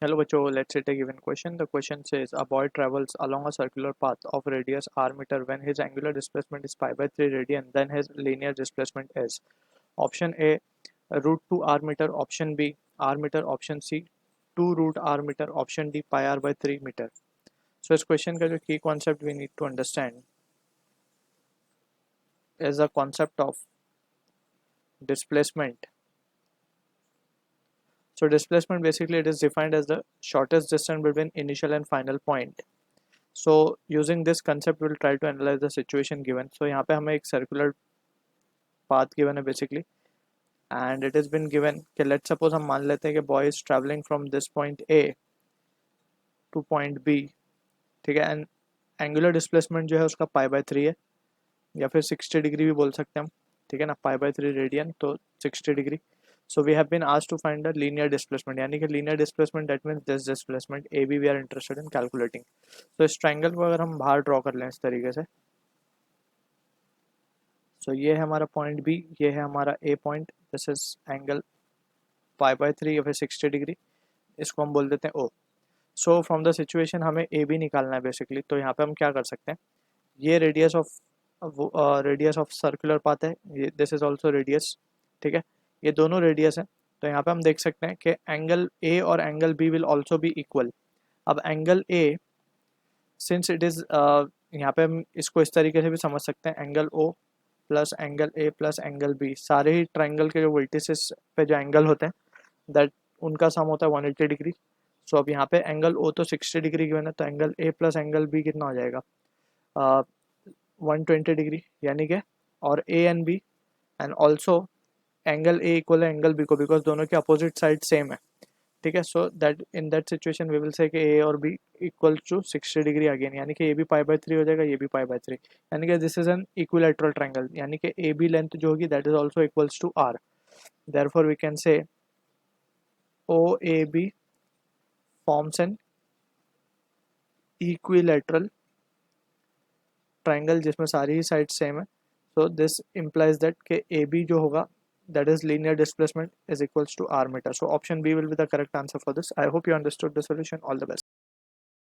Hello बच्चों, let's take a given question. The question says a boy travels along a circular path of radius r meter when his angular displacement is pi by 3 radian, then his linear displacement is option A root 2 r meter, option B r meter, option C 2 root r meter, option D pi r by 3 meter. So इस question का जो key concept we need to understand is the concept of displacement. So displacement basically it is defined as the shortest distance between initial and final point. So using this concept we'll try to analyze the situation given. So यहाँ पे हमें एक circular path given है basically and it has been given कि let's suppose हम मान लेते हैं कि boy is traveling from this point A to point B, ठीक है, and angular displacement जो है उसका pi by 3 है या फिर 60 डिग्री भी बोल सकते हैं हम, ठीक है ना, pi by 3 रेडियन तो 60 degree. So we have been asked to find the linear displacement, यानी कि linear displacement that means this displacement AB we are interested in calculating. So इस triangle को अगर हम बाहर draw कर लें इस तरीके से, so ये है हमारा point B, ये है हमारा A point, this is angle pi by 3 या फिर 60 डिग्री, इसको हम बोल देते हैं O. So from the situation हमें AB निकालना है basically, तो यहाँ पे हम क्या कर सकते हैं, ये रेडियस ऑफ सर्कुलर पाथ है, ये दिस इज ऑल्सो रेडियस, ठीक है, ये दोनों रेडियस है. तो यहाँ पे हम देख सकते हैं कि एंगल ए और angle B will also be equal. अब angle A since it is यहाँ पे हम इसको इस तरीके से भी समझ सकते हैं, angle O plus angle A plus angle B, सारे ही ट्राइंगल के जो वर्टिसेस पे जो एंगल होते हैं दैट उनका सम होता है 180 डिग्री. सो अब यहाँ पे एंगल ओ तो 60 डिग्री गिवन है, तो angle A plus angle B कितना हो जाएगा, 120 डिग्री, यानी कि और A and B and also angle A equal है एंगल बी को बिकॉज दोनों के अपोजिट साइड सेम है, ठीक है. So that in that situation we will say कि ए और B equal to 60 degree again, यानी कि ए भी पाई बाय 3 हो जाएगा, ये भी पाई बाय 3, यानी कि this is an equilateral triangle, यानी कि ए बी लेंथ जो होगी that is also equals to R. Therefore we can say O A B forms an equilateral triangle जिसमें सारी ही साइड सेम है. सो दिस implies that कि A B जो होगा that is linear displacement is equals to r meter. So option B will be the correct answer for this. I hope you understood the solution. All the best.